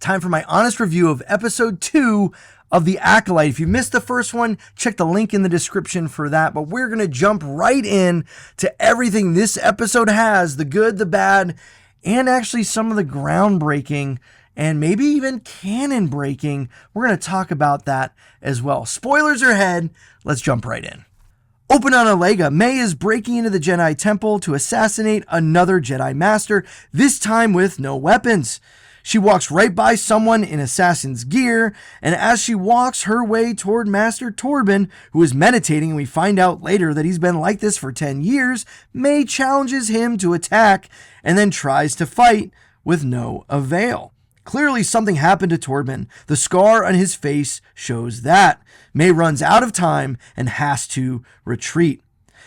time for my honest review of episode 2 of The Acolyte. If you missed the first one, check the link in the description for that. But we're going to jump right in to everything this episode has, the good, the bad, and actually some of the groundbreaking and maybe even canon breaking. We're going to talk about that as well. Spoilers are ahead. Let's jump right in. Open on Olega, May is breaking into the Jedi Temple to assassinate another Jedi Master, this time with no weapons. She walks right by someone in assassin's gear, and as she walks her way toward Master Torben, who is meditating, and we find out later that he's been like this for 10 years, May challenges him to attack and then tries to fight with no avail. Clearly something happened to Torben. The scar on his face shows that. May runs out of time and has to retreat.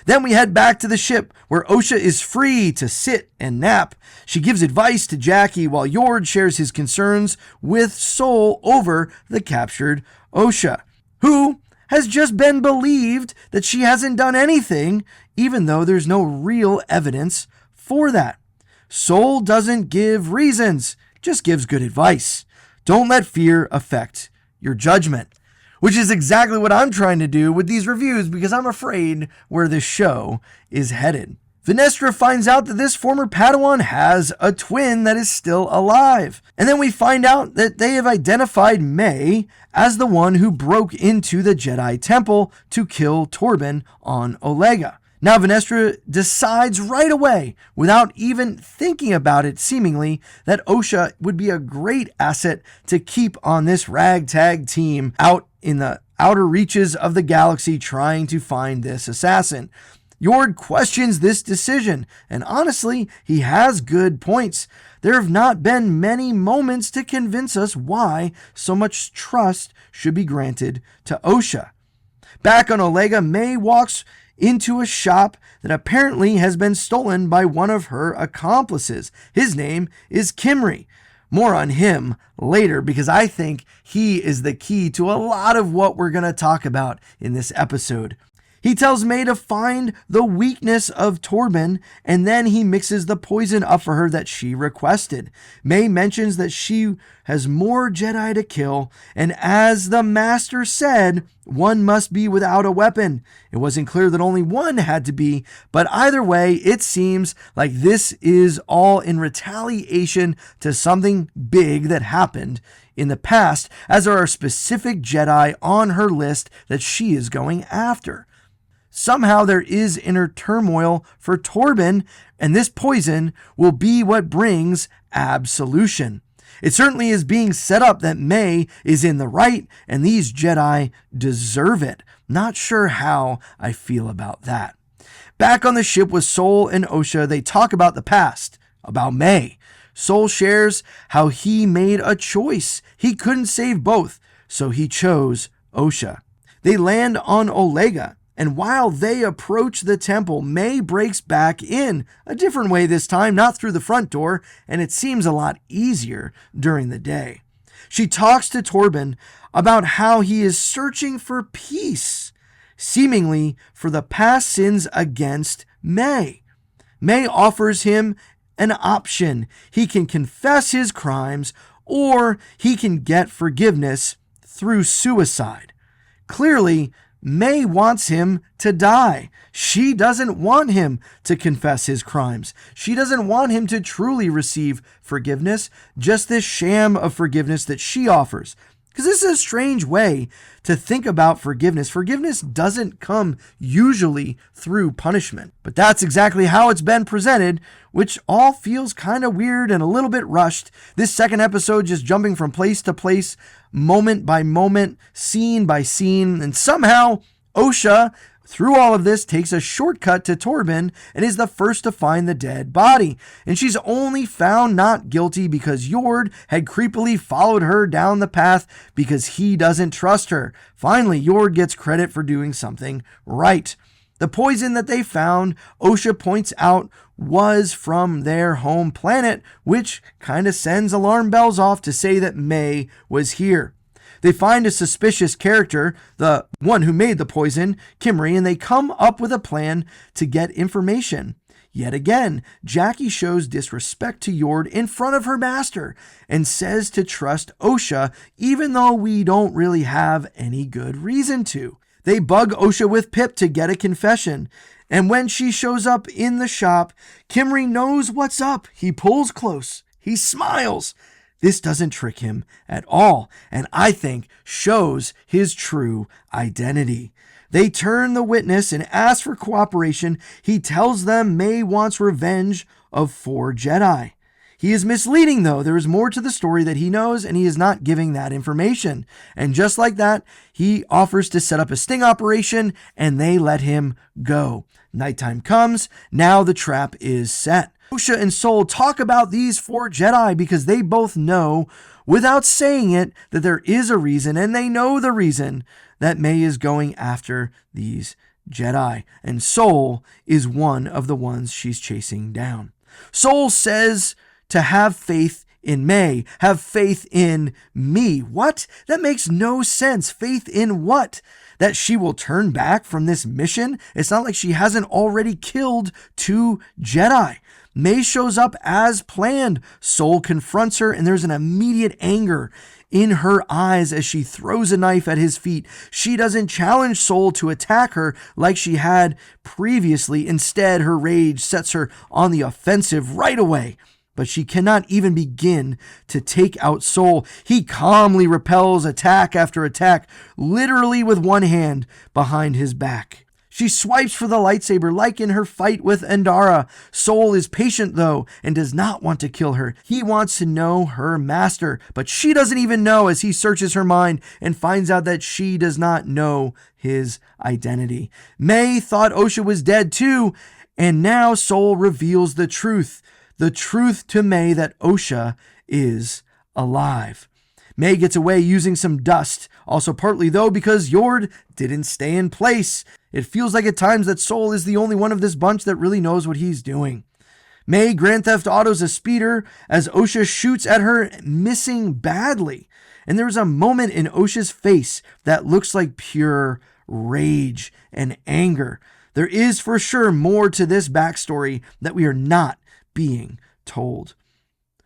Then we head back to the ship where Osha is free to sit and nap. She gives advice to Jackie while Yord shares his concerns with Sol over the captured Osha, who has just been believed that she hasn't done anything, even though there's no real evidence for that. Sol doesn't give reasons, just gives good advice. Don't let fear affect your judgment. Which is exactly what I'm trying to do with these reviews because I'm afraid where this show is headed. Venestra finds out that this former Padawan has a twin that is still alive. And then we find out that they have identified May as the one who broke into the Jedi Temple to kill Torben on Olega. Now Venestra decides right away, without even thinking about it seemingly, that Osha would be a great asset to keep on this ragtag team out in the outer reaches of the galaxy trying to find this assassin. Yord questions this decision, and honestly, he has good points. There have not been many moments to convince us why so much trust should be granted to Osha. Back on Olega, May walks into a shop that apparently has been stolen by one of her accomplices. His name is Kimry. More on him later because I think he is the key to a lot of what we're going to talk about in this episode. He tells May to find the weakness of Torben, and then he mixes the poison up for her that she requested. May mentions that she has more Jedi to kill, and as the Master said, one must be without a weapon. It wasn't clear that only one had to be, but either way, it seems like this is all in retaliation to something big that happened in the past, as there are specific Jedi on her list that she is going after. Somehow there is inner turmoil for Torben, and this poison will be what brings absolution. It certainly is being set up that May is in the right, and these Jedi deserve it. Not sure how I feel about that. Back on the ship with Sol and Osha, they talk about the past, about May. Sol shares how he made a choice. He couldn't save both, so he chose Osha. They land on Olega. And while they approach the temple, May breaks back in, a different way this time, not through the front door, and it seems a lot easier during the day. She talks to Torben about how he is searching for peace, seemingly for the past sins against May. May offers him an option. He can confess his crimes, or he can get forgiveness through suicide. Clearly, May wants him to die. She doesn't want him to confess his crimes. She doesn't want him to truly receive forgiveness, just this sham of forgiveness that she offers. Because this is a strange way to think about forgiveness. Forgiveness doesn't come usually through punishment. But that's exactly how it's been presented, which all feels kind of weird and a little bit rushed. This second episode just jumping from place to place, moment by moment, scene by scene, and somehow Osha, through all of this, takes a shortcut to Torben and is the first to find the dead body. And she's only found not guilty because Yord had creepily followed her down the path because he doesn't trust her. Finally, Yord gets credit for doing something right. The poison that they found, Osha points out, was from their home planet, which kind of sends alarm bells off to say that May was here. They find a suspicious character, the one who made the poison, Kimry, and they come up with a plan to get information. Yet again, Jackie shows disrespect to Yord in front of her master and says to trust Osha even though we don't really have any good reason to. They bug Osha with Pip to get a confession, and when she shows up in the shop, Kimry knows what's up. He pulls close. He smiles. This doesn't trick him at all, and I think shows his true identity. They turn the witness and ask for cooperation. He tells them May wants revenge of 4 Jedi. He is misleading, though. There is more to the story that he knows, and he is not giving that information. And just like that, he offers to set up a sting operation, and they let him go. Nighttime comes. Now the trap is set. Osha and Sol talk about these 4 Jedi because they both know, without saying it, that there is a reason, and they know the reason that May is going after these Jedi. And Sol is one of the ones she's chasing down. Sol says to have faith in May, have faith in me. What? That makes no sense. Faith in what? That she will turn back from this mission? It's not like she hasn't already killed 2 Jedi. May shows up as planned. Sol confronts her, and there's an immediate anger in her eyes as she throws a knife at his feet. She doesn't challenge Sol to attack her like she had previously. Instead, her rage sets her on the offensive right away. But she cannot even begin to take out Sol. He calmly repels attack after attack, literally with one hand behind his back. She swipes for the lightsaber like in her fight with Endara. Sol is patient though and does not want to kill her. He wants to know her master, but she doesn't even know as he searches her mind and finds out that she does not know his identity. May thought Osha was dead too, and now Sol reveals the truth. The truth to May that Osha is alive. May gets away using some dust, also partly though because Yord didn't stay in place. It feels like at times that Sol is the only one of this bunch that really knows what he's doing. May Grand Theft Autos a speeder as Osha shoots at her, missing badly. And there's a moment in Osha's face that looks like pure rage and anger. There is for sure more to this backstory that we are not being told.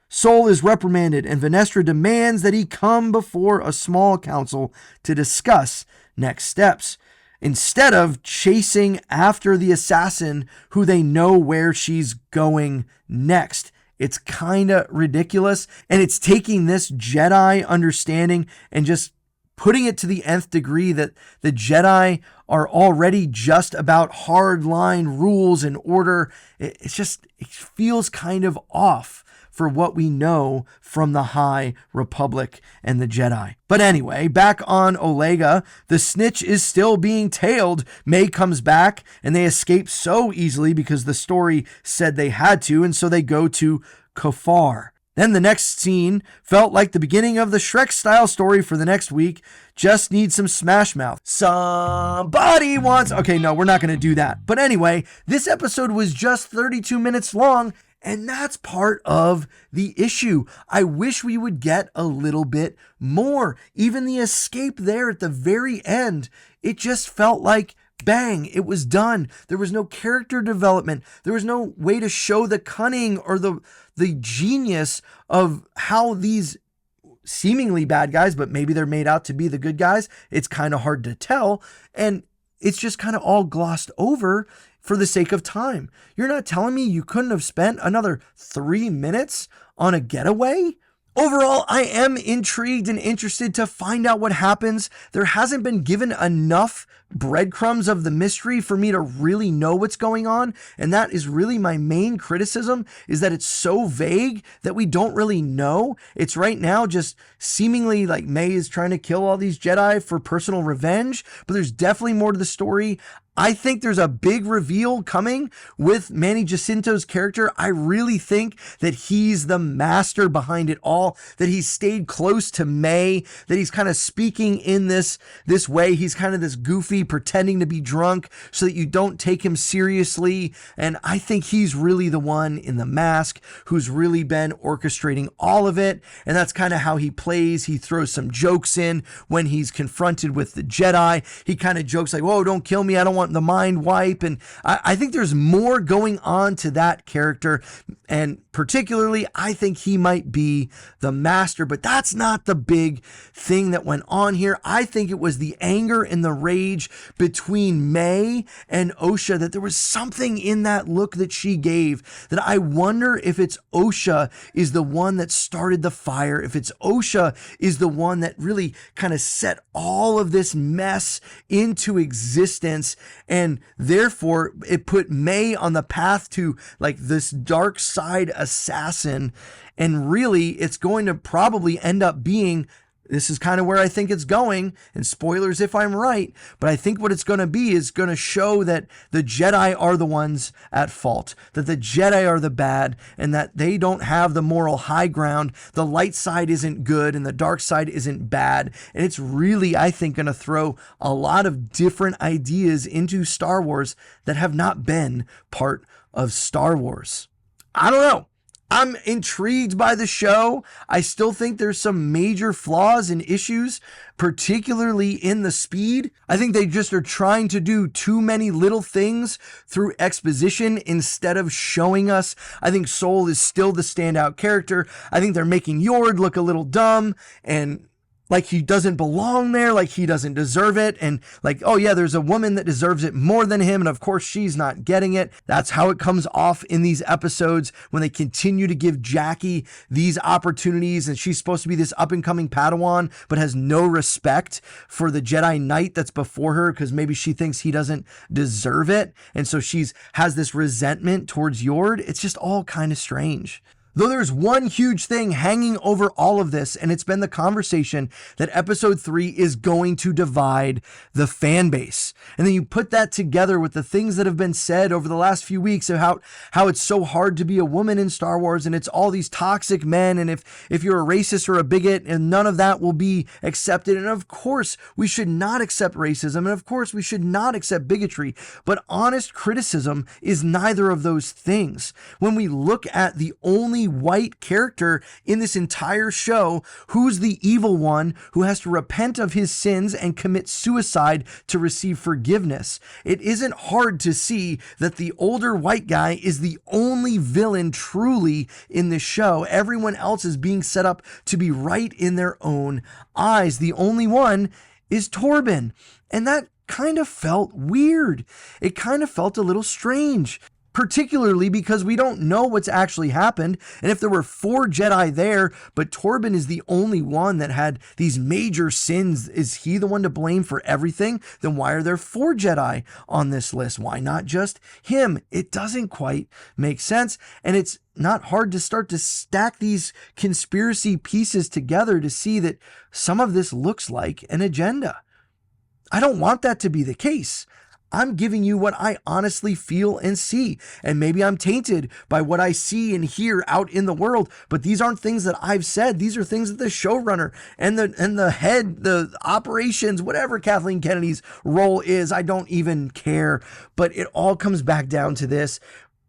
Sol is reprimanded, and Venestra demands that he come before a small council to discuss next steps, instead of chasing after the assassin who they know where she's going next. It's kind of ridiculous, and it's taking this Jedi understanding and just putting it to the nth degree that the Jedi are already just about hardline rules and order. It feels kind of off for what we know from the High Republic and the Jedi. But anyway, back on Olega, the snitch is still being tailed. May comes back, and they escape so easily because the story said they had to, and so they go to Kofar. Then the next scene felt like the beginning of the Shrek-style story for the next week. Just need some Smash Mouth. Somebody wants... Okay, no, we're not going to do that. But anyway, this episode was just 32 minutes long, and that's part of the issue. I wish we would get a little bit more. Even the escape there at the very end, it just felt like bang, it was done. There was no character development. There was no way to show the cunning or the genius of how these seemingly bad guys, but maybe they're made out to be the good guys. It's kind of hard to tell. And it's just kind of all glossed over for the sake of time. You're not telling me you couldn't have spent another 3 minutes on a getaway? Overall, I am intrigued and interested to find out what happens. There hasn't been given enough breadcrumbs of the mystery for me to really know what's going on. And that is really my main criticism, is that it's so vague that we don't really know. It's right now just seemingly like May is trying to kill all these Jedi for personal revenge, but there's definitely more to the story. I think there's a big reveal coming with Manny Jacinto's character. I really think that he's the master behind it all, that he's stayed close to May, that he's kind of speaking in this way. He's kind of this goofy, pretending to be drunk so that you don't take him seriously. And I think he's really the one in the mask who's really been orchestrating all of it. And that's kind of how he plays. He throws some jokes in when he's confronted with the Jedi. He kind of jokes like, whoa, don't kill me. I don't want want the mind wipe. And I think there's more going on to that character. And particularly, I think he might be the master, but that's not the big thing that went on here. I think it was the anger and the rage between May and Osha, that there was something in that look that she gave that I wonder if it's Osha is the one that started the fire, if it's Osha is the one that really kind of set all of this mess into existence, and therefore it put May on the path to like this dark side assassin. And really it's going to probably end up being, this is kind of where I think it's going, and spoilers if I'm right, but I think what it's going to be is going to show that the Jedi are the ones at fault, that the Jedi are the bad, and that they don't have the moral high ground. The light side isn't good and the dark side isn't bad. And it's really, I think, going to throw a lot of different ideas into Star Wars that have not been part of Star Wars. I don't know. I'm intrigued by the show. I still think there's some major flaws and issues, particularly in the speed. I think they just are trying to do too many little things through exposition instead of showing us. I think Sol is still the standout character. I think they're making Yord look a little dumb and like he doesn't belong there, like he doesn't deserve it. And like, oh yeah, there's a woman that deserves it more than him. And of course she's not getting it. That's how it comes off in these episodes when they continue to give Jackie these opportunities. And she's supposed to be this up and coming Padawan, but has no respect for the Jedi Knight that's before her because maybe she thinks he doesn't deserve it. And so has this resentment towards Yord. It's just all kind of strange. Though there's one huge thing hanging over all of this, and it's been the conversation that episode 3 is going to divide the fan base. And then you put that together with the things that have been said over the last few weeks of how it's so hard to be a woman in Star Wars, and it's all these toxic men, and if you're a racist or a bigot, and none of that will be accepted. And of course, we should not accept racism, and of course, we should not accept bigotry, but honest criticism is neither of those things. When we look at the only white character in this entire show, who's the evil one who has to repent of his sins and commit suicide to receive forgiveness, it isn't hard to see that the older white guy is the only villain truly in this show. Everyone else is being set up to be right in their own eyes. The only one is Torben, and that kind of felt weird. It kind of felt a little strange, particularly because we don't know what's actually happened. And if there were 4 Jedi there, but Torben is the only one that had these major sins, is he the one to blame for everything? Then why are there 4 Jedi on this list? Why not just him? It doesn't quite make sense. And it's not hard to start to stack these conspiracy pieces together to see that some of this looks like an agenda. I don't want that to be the case. I'm giving you what I honestly feel and see. And maybe I'm tainted by what I see and hear out in the world, but these aren't things that I've said. These are things that the showrunner and the head, the operations, whatever Kathleen Kennedy's role is, I don't even care. But it all comes back down to this.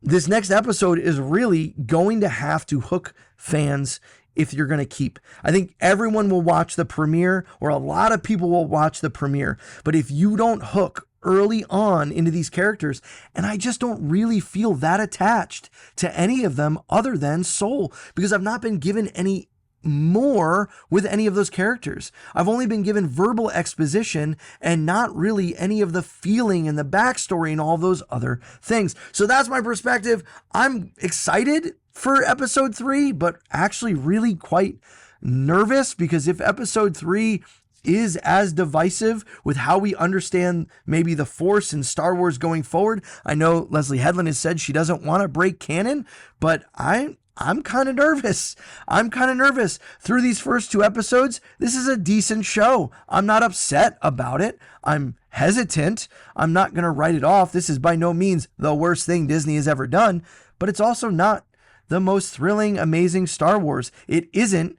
This next episode is really going to have to hook fans if you're going to keep. I think everyone will watch the premiere, or a lot of people will watch the premiere. But if you don't hook early on into these characters, and I just don't really feel that attached to any of them other than Sol, because I've not been given any more with any of those characters. I've only been given verbal exposition and not really any of the feeling and the backstory and all those other things. So that's my perspective. I'm excited for episode 3, but actually really quite nervous, because if episode 3 is as divisive with how we understand maybe the Force in Star Wars going forward, I know Leslie Headland has said she doesn't want to break canon, but I'm kind of nervous. I'm kind of nervous. Through these first 2 episodes, this is a decent show. I'm not upset about it. I'm hesitant. I'm not going to write it off. This is by no means the worst thing Disney has ever done, but it's also not the most thrilling, amazing Star Wars. It isn't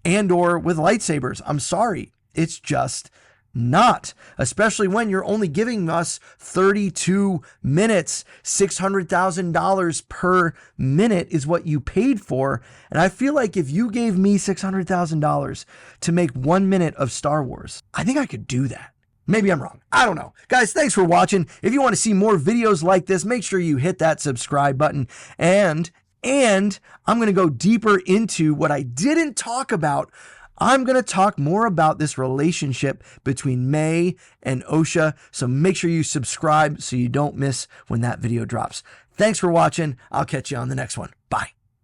Andor with lightsabers. I'm sorry. It's just not, especially when you're only giving us 32 minutes. $600,000 per minute is what you paid for. And I feel like if you gave me $600,000 to make 1 minute of Star Wars, I think I could do that. Maybe I'm wrong. I don't know. Guys, thanks for watching. If you want to see more videos like this, make sure you hit that subscribe button. And I'm going to go deeper into what I didn't talk about. I'm going to talk more about this relationship between May and OSHA. So make sure you subscribe so you don't miss when that video drops. Thanks for watching. I'll catch you on the next one. Bye.